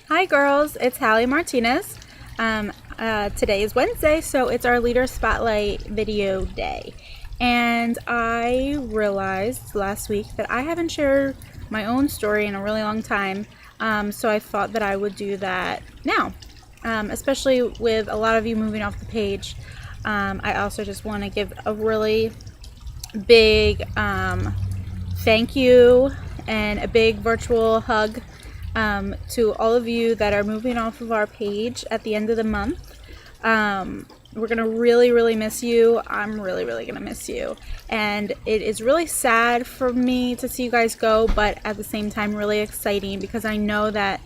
Hi girls, it's Hallie Martinez. Today is Wednesday, so it's our Leader Spotlight video day. And I realized last week that I haven't shared my own story in a really long time, so I thought that I would do that now, especially with a lot of you moving off the page. I also just want to give a really big thank you and a big virtual hug to all of you that are moving off of our page at the end of the month. We're going to really miss you. I'm really going to miss you. And it is really sad for me to see you guys go, but at the same time really exciting because I know that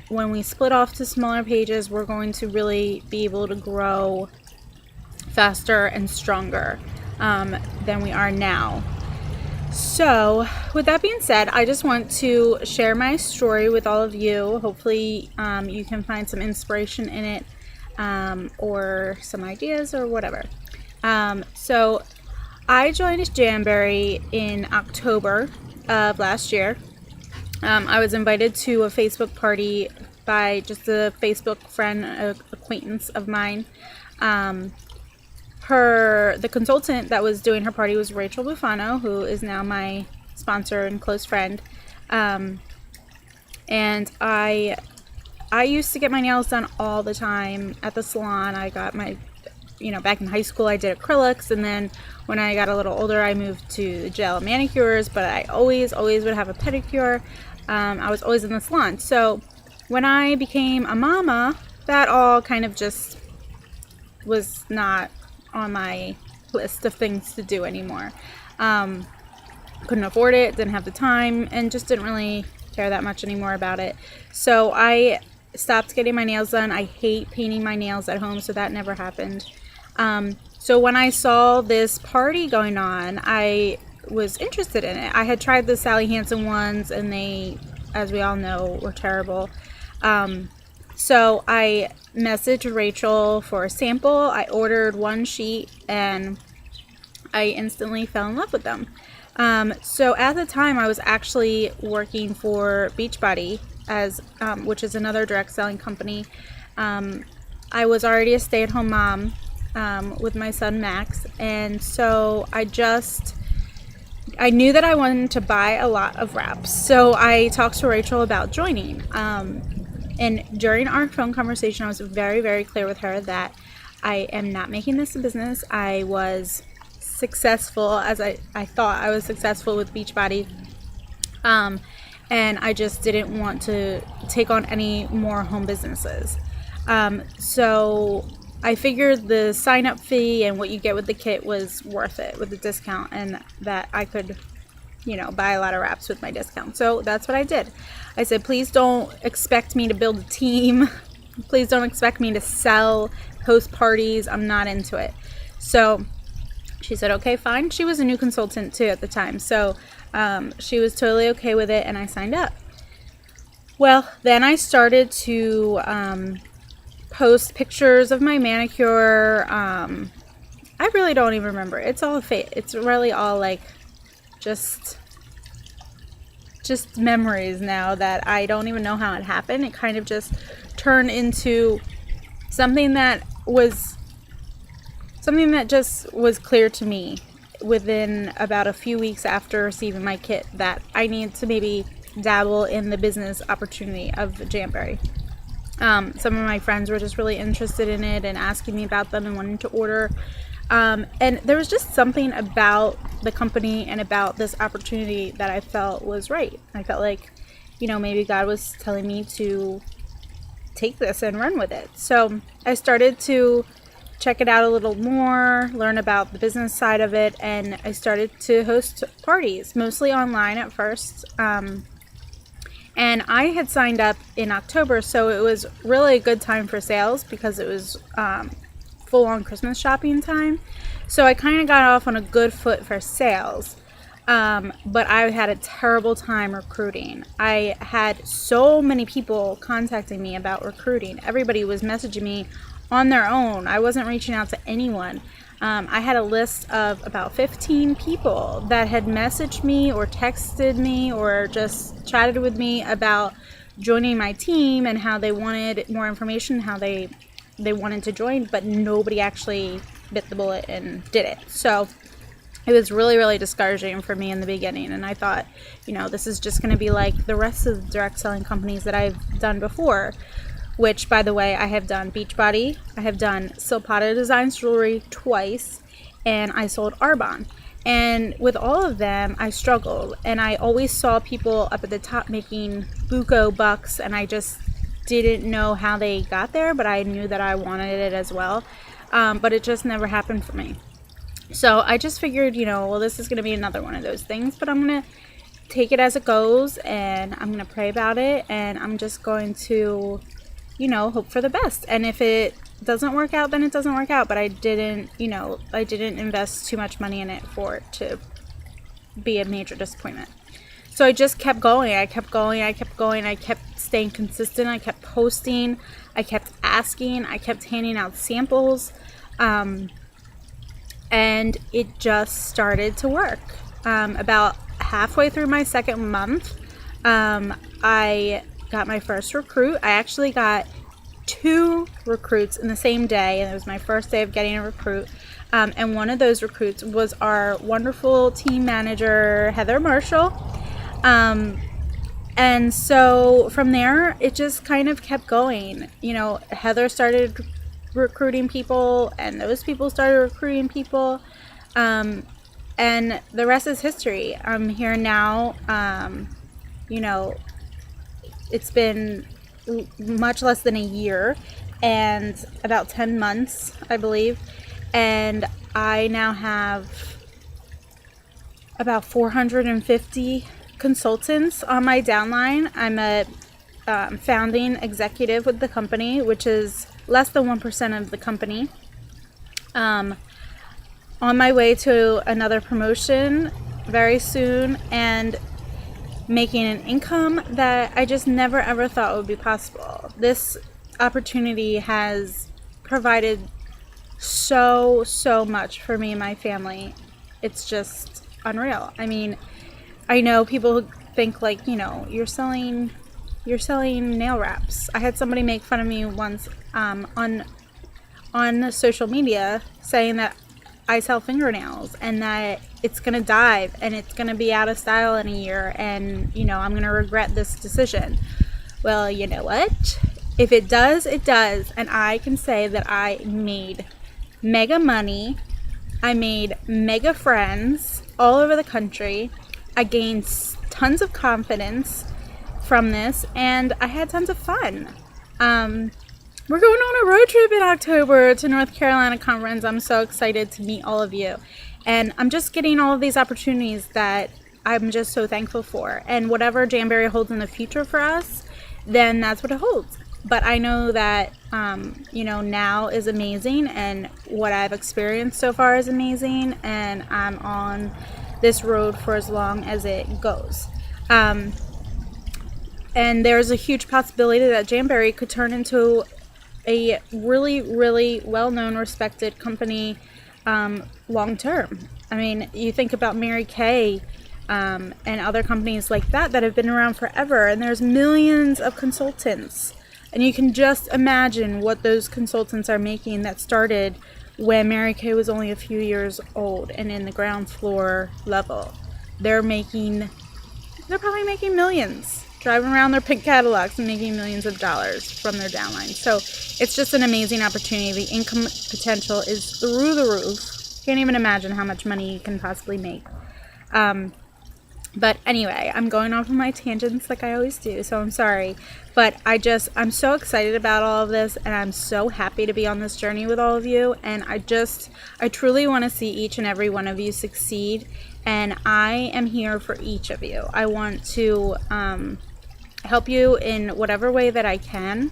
when we split off to smaller pages, we're going to really be able to grow faster and stronger than we are now. So with that being said, I just want to share my story with all of you. Hopefully you can find some inspiration in it or some ideas or whatever. So I joined Jamberry in October of last year. I was invited to a Facebook party by just a Facebook friend, acquaintance of mine. The consultant that was doing her party was Rachel Bufano, who is now my sponsor and close friend. And I used to get my nails done all the time at the salon. I got my, back in high school I did acrylics, and then when I got a little older I moved to gel manicures, but I always would have a pedicure. I was always in the salon. So when I became a mama, that all kind of just was not on my list of things to do anymore. Couldn't afford it, didn't have the time, and just didn't really care that much anymore about it. So I stopped getting my nails done. I hate painting my nails at home, so that never happened. So when I saw this party going on, I was interested in it. I had tried the Sally Hansen ones, and they, as we all know, were terrible. So I messaged Rachel for a sample. I ordered one sheet and I instantly fell in love with them. So at the time I was actually working for Beachbody, which is another direct selling company. I was already a stay-at-home mom with my son Max, and so I knew that I wanted to buy a lot of wraps. So I talked to Rachel about joining. And during our phone conversation, I was very clear with her that I am not making this a business. I was successful, as I thought I was successful with Beachbody. And I just didn't want to take on any more home businesses. So I figured the sign-up fee and what you get with the kit was worth it with the discount, and that I could buy a lot of wraps with my discount. So that's what I did. I said, please don't expect me to build a team. Please don't expect me to sell, host parties. I'm not into it. So she said, okay, fine. She was a new consultant too at the time. So she was totally okay with it, and I signed up. Well, then I started to post pictures of my manicure. I really don't even remember. It's all fake. It's really all like just memories now that I don't even know how it happened. It kind of just turned into something that just was clear to me within about a few weeks after receiving my kit that I need to maybe dabble in the business opportunity of Jamberry. Some of my friends were just really interested in it and asking me about them and wanting to order. And there was just something about the company and about this opportunity that I felt was right. I felt like, maybe God was telling me to take this and run with it. So I started to check it out a little more, learn about the business side of it, and I started to host parties, mostly online at first. And I had signed up in October, so it was really a good time for sales because it was full-on Christmas shopping time. So I kind of got off on a good foot for sales. But I had a terrible time recruiting. I had so many people contacting me about recruiting. Everybody was messaging me on their own. I wasn't reaching out to anyone. I had a list of about 15 people that had messaged me or texted me or just chatted with me about joining my team and how they wanted more information, how they wanted to join, but nobody actually bit the bullet and did it. So it was really, really discouraging for me in the beginning. And I thought, this is just going to be like the rest of the direct selling companies that I've done before, which, by the way, I have done Beachbody, I have done Silpata Designs Jewelry twice, and I sold Arbonne. And with all of them, I struggled. And I always saw people up at the top making buco bucks, and I just didn't know how they got there, but I knew that I wanted it as well. But it just never happened for me. So I just figured, well, this is going to be another one of those things, but I'm going to take it as it goes, and I'm going to pray about it, and I'm just going to, hope for the best. And if it doesn't work out, then it doesn't work out. But I didn't invest too much money in it for it to be a major disappointment. So I just kept going. I kept staying consistent. I kept posting. I kept asking. I kept handing out samples. And it just started to work. About halfway through my second month, I got my first recruit. I actually got 2 recruits in the same day, and it was my first day of getting a recruit. And one of those recruits was our wonderful team manager, Heather Marshall. And so from there, it just kind of kept going. Heather started recruiting people, and those people started recruiting people. And the rest is history. I'm here now. It's been much less than a year and about 10 months, I believe. And I now have about 450 consultants on my downline. I'm a founding executive with the company, which is less than 1% of the company. On my way to another promotion very soon, and making an income that I just never ever thought would be possible. This opportunity has provided so much for me and my family. It's just unreal. I mean, I know people who think like, you're selling nail wraps. I had somebody make fun of me once on social media saying that I sell fingernails and that it's going to die and it's going to be out of style in a year, and I'm going to regret this decision. Well, you know what? If it does, it does. And I can say that I made mega money. I made mega friends all over the country. I gained tons of confidence from this, and I had tons of fun. We're going on a road trip in October to North Carolina Conference. I'm so excited to meet all of you. And I'm just getting all of these opportunities that I'm just so thankful for. And whatever Jamberry holds in the future for us, then that's what it holds. But I know that, now is amazing, and what I've experienced so far is amazing, and I'm on this road for as long as it goes. And there's a huge possibility that Jamberry could turn into a really, really well-known, respected company long term. I mean, you think about Mary Kay and other companies like that have been around forever, and there's millions of consultants. And you can just imagine what those consultants are making that started when Mary Kay was only a few years old and in the ground floor level. They're probably making millions, driving around their pink Cadillacs and making millions of dollars from their downline. So it's just an amazing opportunity. The income potential is through the roof. Can't even imagine how much money you can possibly make. But anyway, I'm going off on my tangents like I always do, so I'm sorry. But I'm so excited about all of this, and I'm so happy to be on this journey with all of you. And I truly want to see each and every one of you succeed. And I am here for each of you. I want to help you in whatever way that I can.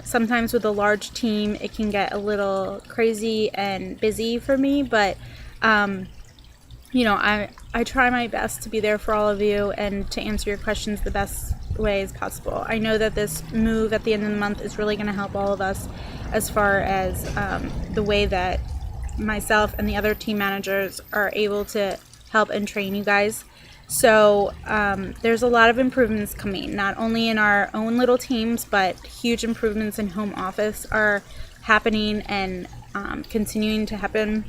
Sometimes with a large team, it can get a little crazy and busy for me, but I try my best to be there for all of you and to answer your questions the best way as possible. I know that this move at the end of the month is really going to help all of us as far as the way that myself and the other team managers are able to help and train you guys. So there's a lot of improvements coming, not only in our own little teams, but huge improvements in home office are happening and continuing to happen.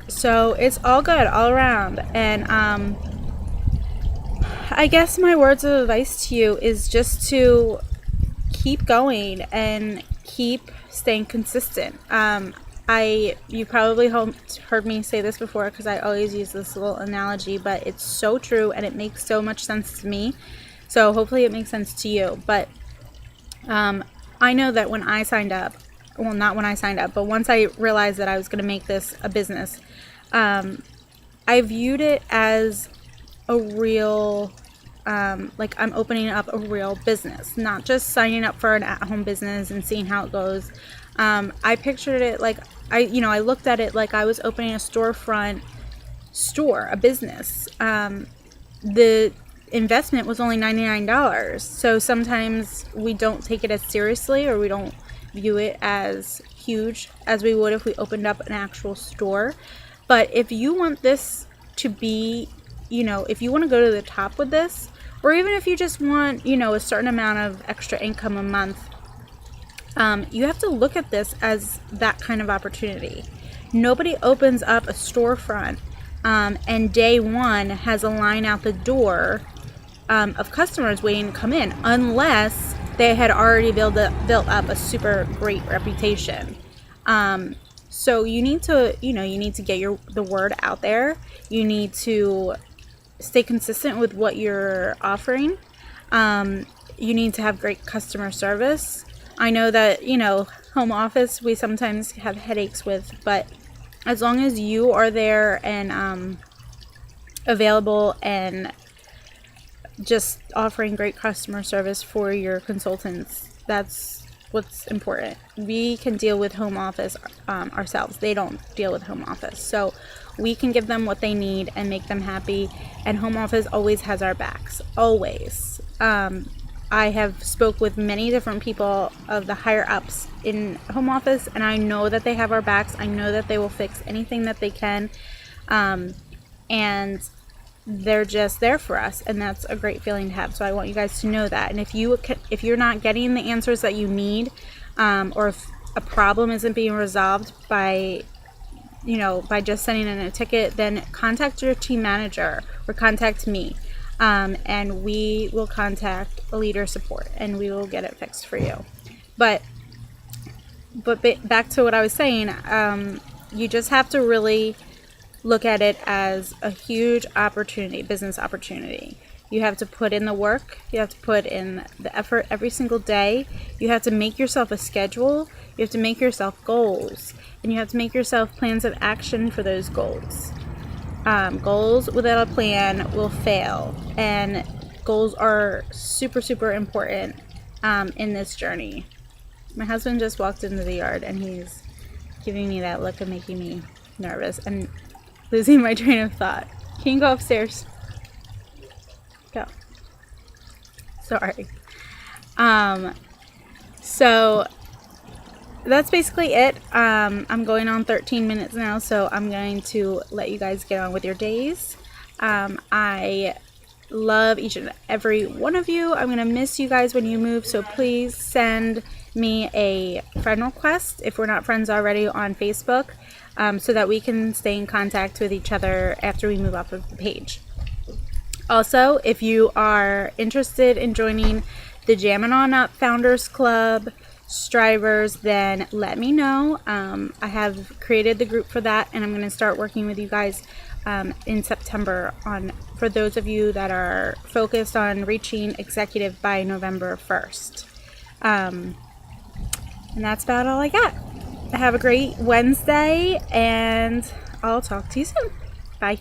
So it's all good all around. And I guess my words of advice to you is just to keep going and keep staying consistent. You probably heard me say this before because I always use this little analogy, but it's so true and it makes so much sense to me. So hopefully it makes sense to you. But I know that when I signed up, well, not when I signed up, but once I realized that I was going to make this a business, I viewed it as a real, like I'm opening up a real business, not just signing up for an at-home business and seeing how it goes. I pictured it like I looked at it like I was opening a storefront store, a business. The investment was only $99. So sometimes we don't take it as seriously, or we don't view it as huge as we would if we opened up an actual store. But if you want this to be, if you want to go to the top with this, or even if you just want, a certain amount of extra income a month, you have to look at this as that kind of opportunity. Nobody opens up a storefront and day one has a line out the door of customers waiting to come in, unless they had already built up a super great reputation. So you need to, get the word out there. You need to stay consistent with what you're offering. You need to have great customer service. I know that, home office we sometimes have headaches with, but as long as you are there and available and just offering great customer service for your consultants, that's what's important. We can deal with home office ourselves. They don't deal with home office. So we can give them what they need and make them happy. And home office always has our backs. Always. I have spoke with many different people of the higher ups in home office, and I know that they have our backs. I know that they will fix anything that they can. And they're just there for us, and that's a great feeling to have. So I want you guys to know that. And if you're not getting the answers that you need, or if a problem isn't being resolved by just sending in a ticket, then contact your team manager or contact me, and we will contact a leader support and we will get it fixed for you. But back to what I was saying, you just have to really look at it as a huge opportunity, business opportunity. You have to put in the work. You have to put in the effort every single day. You have to make yourself a schedule. You have to make yourself goals. And you have to make yourself plans of action for those goals. Goals without a plan will fail. And goals are super, super important in this journey. My husband just walked into the yard and he's giving me that look and making me nervous and losing my train of thought. Can you go upstairs? Go. Sorry. So that's basically it. I'm going on 13 minutes now, so I'm going to let you guys get on with your days. I love each and every one of you. I'm going to miss you guys when you move, so please send me a friend request if we're not friends already on Facebook, so that we can stay in contact with each other after we move off of the page. Also, if you are interested in joining the Jammin' On Up Founders Club Strivers, then let me know. I have created the group for that, and I'm going to start working with you guys in September for those of you that are focused on reaching executive by November 1st. And that's about all I got. Have a great Wednesday, and I'll talk to you soon. Bye.